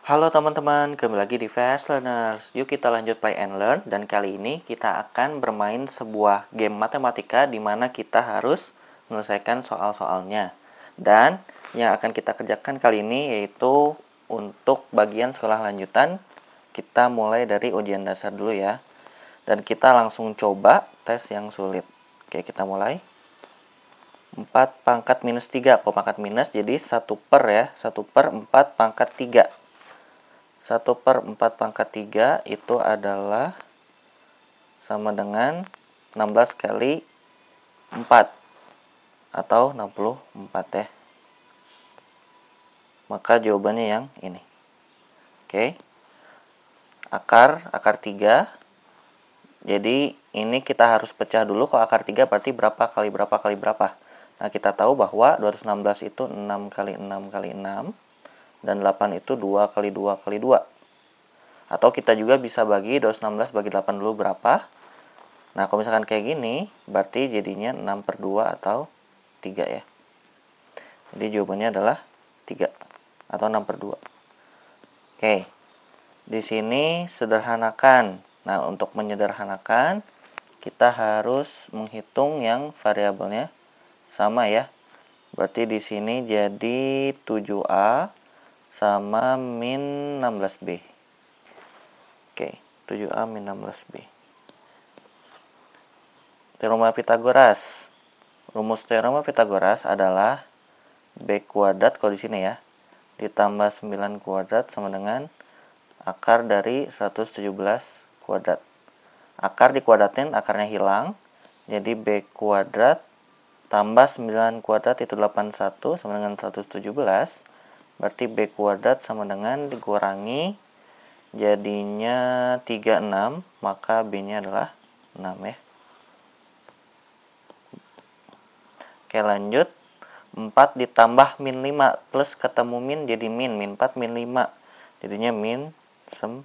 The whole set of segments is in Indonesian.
Halo teman-teman, kembali lagi di Fast Learners. Yuk kita lanjut play and learn, dan kali ini kita akan bermain sebuah game matematika di mana kita harus menyelesaikan soal-soalnya. Dan yang akan kita kerjakan kali ini yaitu untuk bagian sekolah lanjutan, kita mulai dari ujian dasar dulu ya. Dan kita langsung coba tes yang sulit. Oke, kita mulai. 4 pangkat minus 3, kok pangkat minus jadi 1 per ya, 1 per 4 pangkat 3. 1 per 4 pangkat 3 itu adalah sama dengan 16 kali 4 atau 64 ya. Maka jawabannya yang ini. Oke. Akar 3. Jadi ini kita harus pecah dulu. Kalau akar 3 berarti berapa kali berapa kali berapa. Nah, kita tahu bahwa 216 itu 6 kali 6 kali 6. Dan 8 itu 2 kali 2 kali 2. Atau kita juga bisa bagi 216 bagi 8 dulu berapa. Nah, kalau misalkan kayak gini, berarti jadinya 6 per 2 atau 3 ya. Jadi jawabannya adalah 3 atau 6 per 2. Oke, di sini sederhanakan. Nah, untuk menyederhanakan, kita harus menghitung yang variabelnya sama ya. Berarti di sini jadi 7A sama min 16B. Oke, 7A min 16B. Teorema Pitagoras. Rumus teorema Pitagoras adalah B kuadrat kalau di sini ya, ditambah 9 kuadrat sama dengan akar dari 117 kuadrat. Akar dikuadratin, akarnya hilang. Jadi B kuadrat tambah 9 kuadrat itu 81 sama dengan 117. Berarti B kuadrat sama dengan dikurangi jadinya 36, maka B-nya adalah 6 ya. Oke, lanjut. 4 ditambah min 5 plus ketemu min jadi min 4 min 5. Jadinya min 9.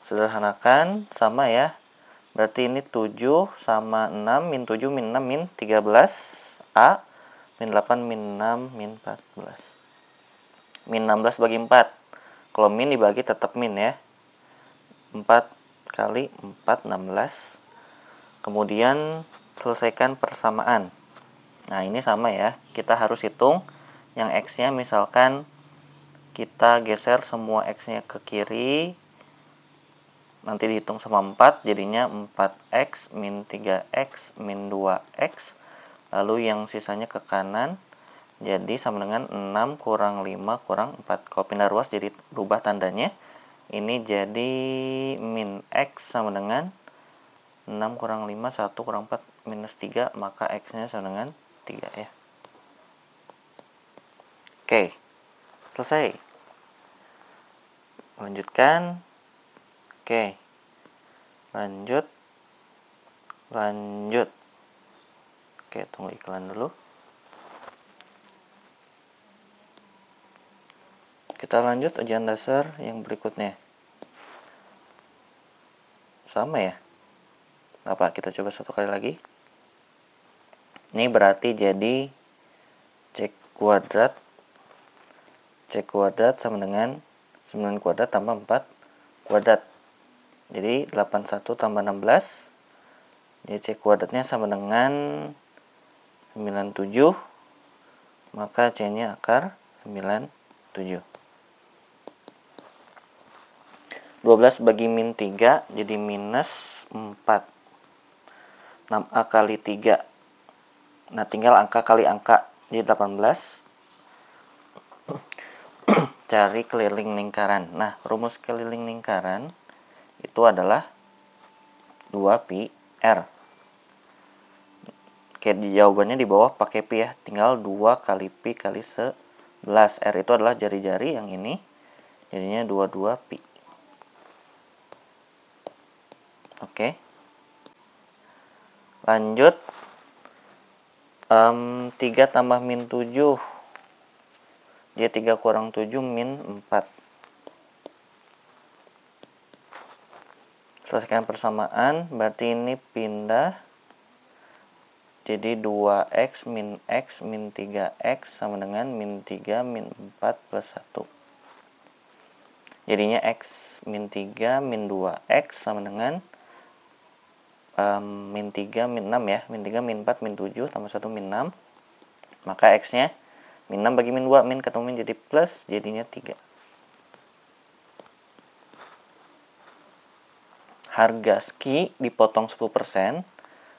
Sederhanakan sama ya. Berarti ini 7 sama 6 min 7 min 6 min 13A min 8 min 6 min 14. Min 16 bagi 4. Kalau min dibagi tetap min ya. 4 kali 4 16. Kemudian selesaikan persamaan. Nah, ini sama ya. Kita harus hitung yang X-nya, misalkan kita geser semua X-nya ke kiri. Nanti dihitung sama 4, jadinya 4X min 3X min 2X. Lalu yang sisanya ke kanan, jadi sama dengan 6 kurang 5 kurang 4. Kalau pindah ruas jadi berubah tandanya. Ini jadi min X sama dengan 6 kurang 5, 1 kurang 4, minus 3, maka X-nya sama dengan 3 ya. Oke, selesai. Lanjutkan. Oke, lanjut. Oke, tunggu iklan dulu. Kita lanjut ujian dasar yang berikutnya. Sama ya. Apa, kita coba satu kali lagi. Ini berarti jadi C kuadrat sama dengan 9 kuadrat tambah 4 kuadrat. Jadi 81 tambah 16. Jadi C kuadratnya sama dengan 97. Maka C-nya akar 97. 12 bagi min 3 jadi minus 4. 6A kali 3. Nah, tinggal angka kali angka. Jadi 18. Cari keliling lingkaran. Nah, rumus keliling lingkaran itu adalah 2pi R. Oke, jawabannya di bawah pakai pi ya. Tinggal 2 kali pi kali 11. R itu adalah jari-jari yang ini. Jadinya 22 pi. Oke. Lanjut. 3 tambah min 7. Jadi 3 kurang 7 min 4. Selesaikan persamaan, berarti ini pindah Jadi 2x min 3x sama dengan min 3 min 4 plus 1. Jadinya x min 3 min 2x sama dengan min 3 min 6 ya. Min 3 min 4 min 7 tambah 1 min 6. Maka x-nya min 6 bagi min 2. Min ketemu min jadi plus, jadinya 3. Harga ski dipotong 10%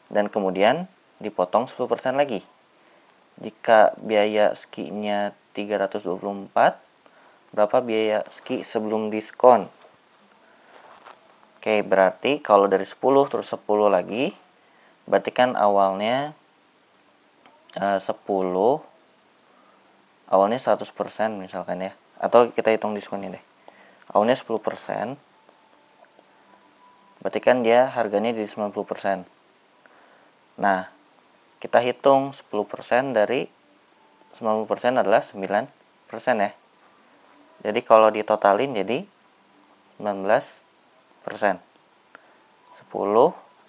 dan kemudian dipotong 10% lagi. Jika biaya ski-nya 324, berapa biaya ski sebelum diskon? Oke, berarti kalau dari 10 terus 10 lagi, berarti kan awalnya 10, awalnya 100% misalkan ya. Atau kita hitung diskonnya deh. Awalnya 10%, berarti kan dia harganya di 90%. Nah, kita hitung 10% dari 90% adalah 9% ya. Jadi kalau ditotalin jadi 19%. 10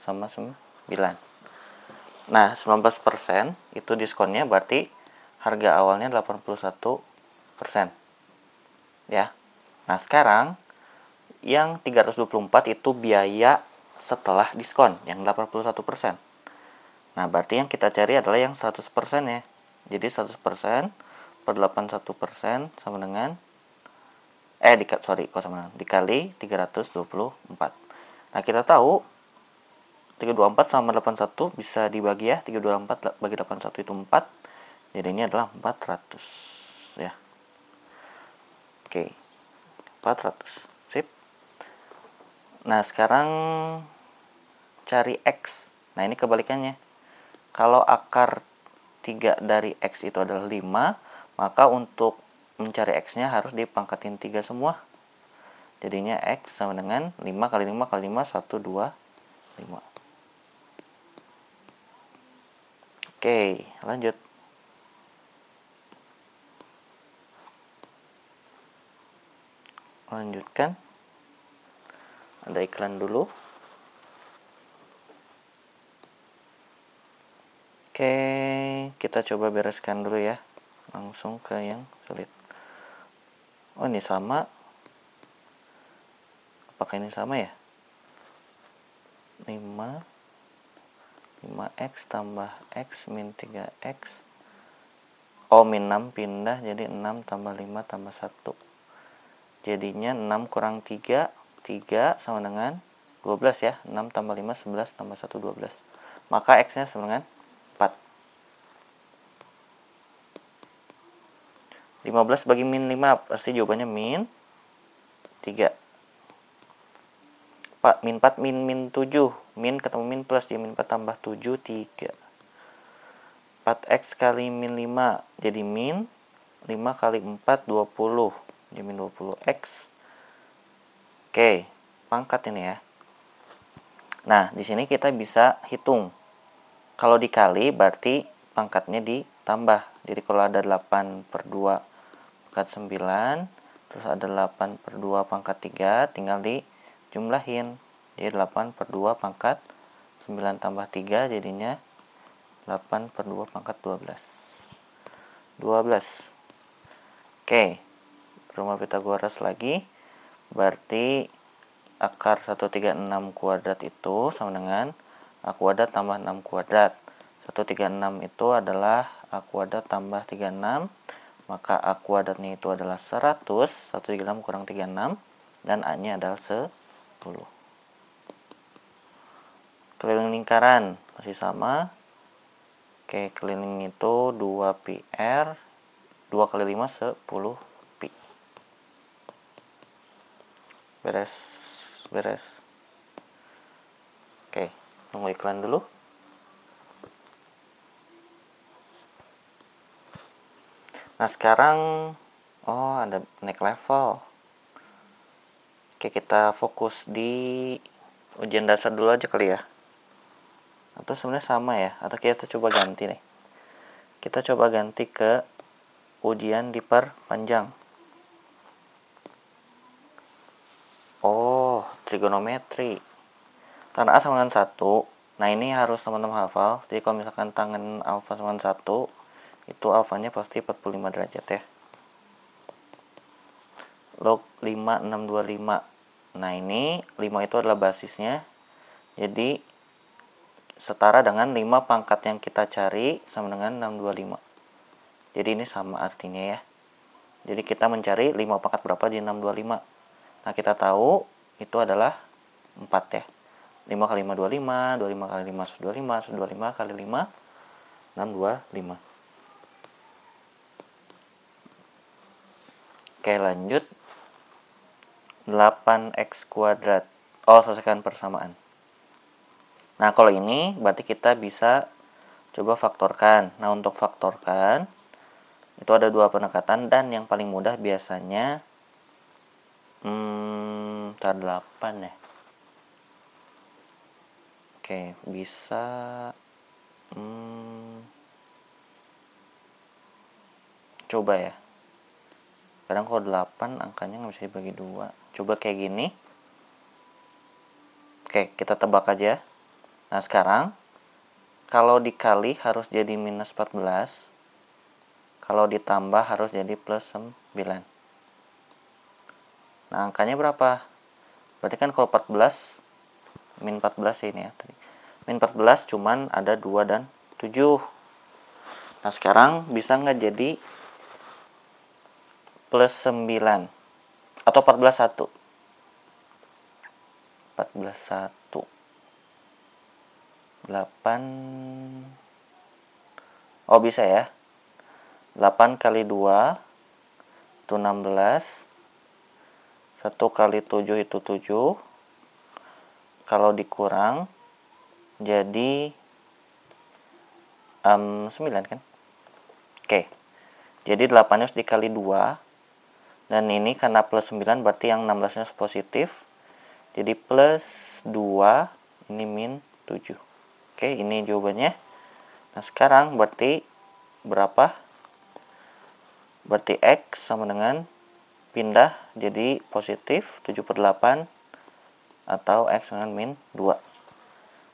sama 9. Nah, 19% itu diskonnya berarti harga awalnya 81%. Ya. Nah, sekarang yang 324 itu biaya setelah diskon yang 81%. Nah, berarti yang kita cari adalah yang 100% ya. Jadi 100% per 81% sama dengan dikali 324. Nah, kita tahu 324 sama 81 bisa dibagi ya. 324 bagi 81 itu 4. Jadi ini adalah 400 ya. Oke. 400. Sip. Nah, sekarang cari X. Nah, ini kebalikannya. Kalau akar 3 dari X itu adalah 5, maka untuk mencari X-nya harus dipangkatin 3 semua. Jadinya X sama dengan 5 kali 5 kali 5, 1, 2, 5. Oke, lanjut. Lanjutkan. Ada iklan dulu. Oke, kita coba bereskan dulu ya. Langsung ke yang sulit. Oh, ini sama. Apakah ini sama ya? 5x tambah x min 3x. Oh, min 6 pindah jadi 6 tambah 5 tambah 1. Jadinya 6 kurang 3. 3 sama dengan 12 ya. 6 tambah 5, 11 tambah 1, 12. Maka x-nya sama dengan 4. 15 bagi min 5, pasti jawabannya min 3. Min 4 min 7. Min ketemu min plus, jadi min 4 tambah 7, 3. 4x kali min 5, jadi min 5 kali 4, 20. Jadi min 20x. Oke, pangkat ini ya. Nah, di sini kita bisa hitung. Kalau dikali berarti pangkatnya ditambah. Jadi kalau ada 8 per 2 pangkat 9, terus ada 8 per 2 pangkat 3, tinggal dijumlahin. Jadi 8 per 2 pangkat 9 tambah 3, jadinya 8 per 2 pangkat 12. 12. Oke, rumah Pythagoras lagi. Berarti akar 136 kuadrat itu sama dengan A kuadrat tambah 6 kuadrat. 136 itu adalah A kuadrat tambah 36. Maka A kuadratnya itu adalah 100. 136 kurang 36. Dan A-nya adalah 10. Keliling lingkaran masih sama. Oke, keliling itu 2πr. 2 kali 5, 10 pi. Beres. Oke, tunggu iklan dulu. Nah, sekarang ada naik level. Oke, kita fokus di ujian dasar dulu aja kali ya. Atau sebenarnya sama ya, atau kita coba ganti nih. Kita coba ganti ke ujian diperpanjang. Oh, trigonometri. Tan A sama dengan 1, Nah, ini harus teman-teman hafal. Jadi kalau misalkan tangan alfa sama 1, itu alfanya pasti 45 derajat ya. Log 5, 625. Nah, ini 5 itu adalah basisnya. Jadi, setara dengan 5 pangkat yang kita cari sama dengan 625. Jadi, ini sama artinya ya. Jadi, kita mencari 5 pangkat berapa di 625. Nah, kita tahu itu adalah 4 ya. 5 kali 5, 25. 25 kali 5, 125. 125 kali 5, 625. Oke, lanjut. 8x kuadrat. Oh, selesaikan persamaan. Nah, kalau ini berarti kita bisa coba faktorkan. Nah, untuk faktorkan itu ada 2 pendekatan dan yang paling mudah biasanya 8 ya. Oke, bisa coba ya. Kadang kalau 8 angkanya nggak bisa dibagi 2. Coba kayak gini. Oke, kita tebak aja. Nah, sekarang kalau dikali harus jadi minus 14. Kalau ditambah harus jadi plus 9. Nah, angkanya berapa? Berarti kan kalau 14, min 14 ini ya tadi. Min 14 cuman ada 2 dan 7. Nah, sekarang bisa nggak jadi plus 9? Atau 14 1? 14 1. 8. Oh, bisa ya. 8 kali 2 itu 16. 1 kali 7 itu 7. Kalau dikurang jadi 9 kan? Oke. Jadi 8 harus dikali 2. Dan ini karena plus 9 berarti yang 16 nya positif. Jadi plus 2, ini min 7. Oke, ini jawabannya. Nah, sekarang berarti berapa? Berarti X sama dengan pindah jadi positif 7/8 atau X dengan min 2.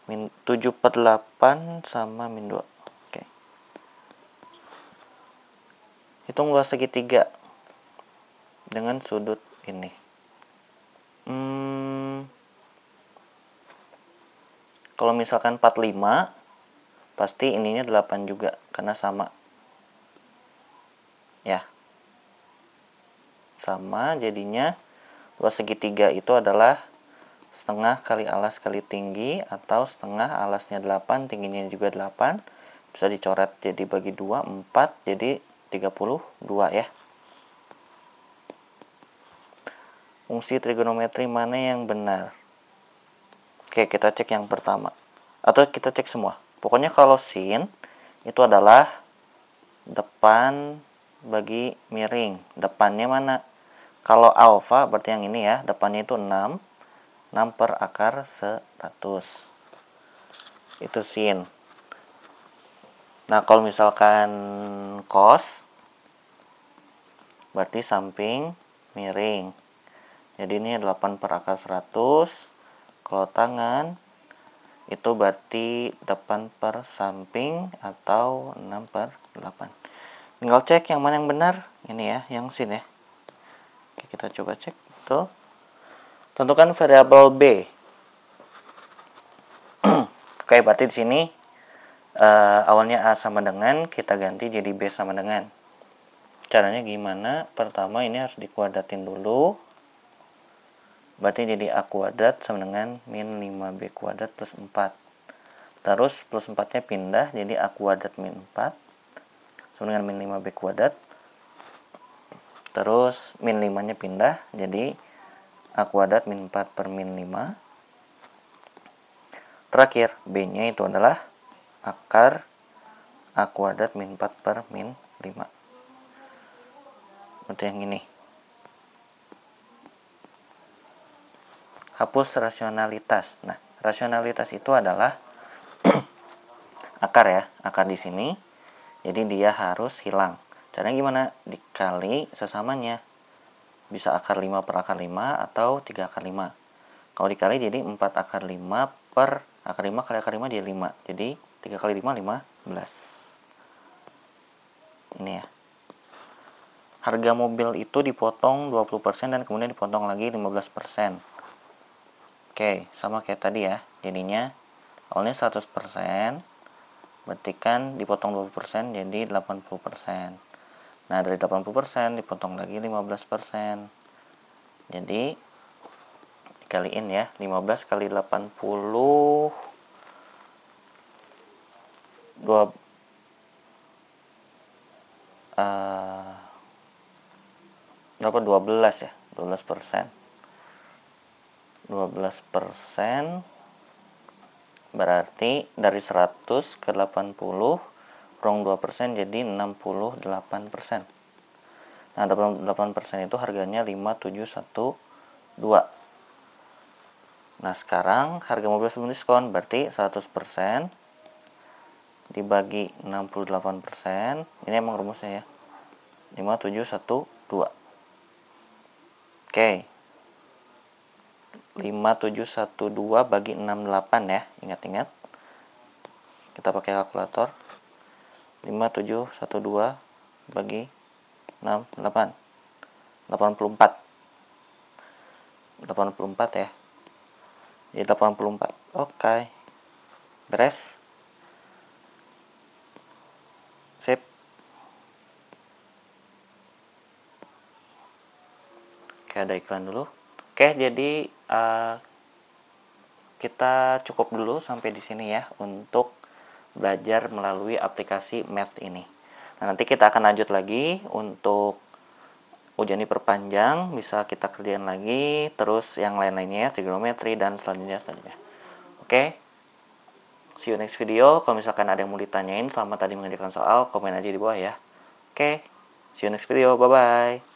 Min 7/8 sama min 2. Oke. Hitung luas segitiga dengan sudut ini. Kalau misalkan 45, pasti ininya 8 juga, karena sama. Ya. Sama, jadinya luas segitiga itu adalah setengah kali alas kali tinggi, atau setengah alasnya 8, tingginya juga 8. Bisa dicoret jadi bagi 2, 4, jadi 32 ya. Fungsi trigonometri mana yang benar? Oke, kita cek yang pertama. Atau kita cek semua. Pokoknya kalau sin itu adalah depan bagi miring. Depannya mana? Kalau alfa berarti yang ini ya. Depannya itu 6. 6 per akar 100. Itu sin. Nah, kalau misalkan cos berarti samping miring. Jadi ini 8 per akar 100. Kalau tangan itu berarti depan per samping atau 6 per 8. Tinggal cek yang mana yang benar. Ini ya, yang sin ya. Oke, kita coba cek. Betul. Tentukan variabel B. Oke, berarti di sini awalnya A sama dengan, kita ganti jadi B sama dengan. Caranya gimana? Pertama ini harus dikuadratin dulu. Berarti jadi A kuadrat sama dengan min 5B kuadrat plus 4. Terus plus 4-nya pindah, jadi A kuadrat min 4 sama dengan min 5B kuadrat. Terus min 5-nya pindah, jadi A kuadrat min 4 per min 5. Terakhir, B-nya itu adalah akar A kuadrat min 4 per min 5. Berarti yang ini. Hapus rasionalitas. Nah, rasionalitas itu adalah akar ya, akar di sini. Jadi dia harus hilang. Caranya gimana? Dikali sesamanya. Bisa akar 5 per akar 5 atau 3 akar 5. Kalau dikali jadi 4 akar 5 per Akar 5 kali akar 5 dia 5. Jadi 3 kali 5, 15. Ini ya. Harga mobil itu dipotong 20% dan kemudian dipotong lagi 15%. Oke, sama kayak tadi ya. Jadinya awalnya 100%, berarti kan dipotong 20% jadi 80%. Nah, dari 80% dipotong lagi 15%. Jadi dikaliin ya, 15 kali 80 berapa? 12 ya, 12%. 12% berarti dari 100 ke 80 kurang 2% jadi 68%. Nah, 8% itu harganya 5712. Nah, sekarang harga mobil sebelum diskon berarti 100% dibagi 68%. Ini emang rumusnya ya. 5712. Oke. 5712 bagi 68 ya. Ingat-ingat. Kita pakai kalkulator. 5712 bagi 68. 84. 84 ya. Jadi 84. Oke. Beres. Sip. Oke, ada iklan dulu. Oke, jadi kita cukup dulu sampai di sini ya untuk belajar melalui aplikasi Math ini. Nah, nanti kita akan lanjut lagi untuk ujian diperpanjang, bisa kita kerjain lagi, terus yang lain-lainnya, trigonometri dan selanjutnya. Oke, see you next video. Kalau misalkan ada yang mau ditanyain selama tadi mengerjakan soal, komen aja di bawah ya. Oke, see you next video. Bye-bye.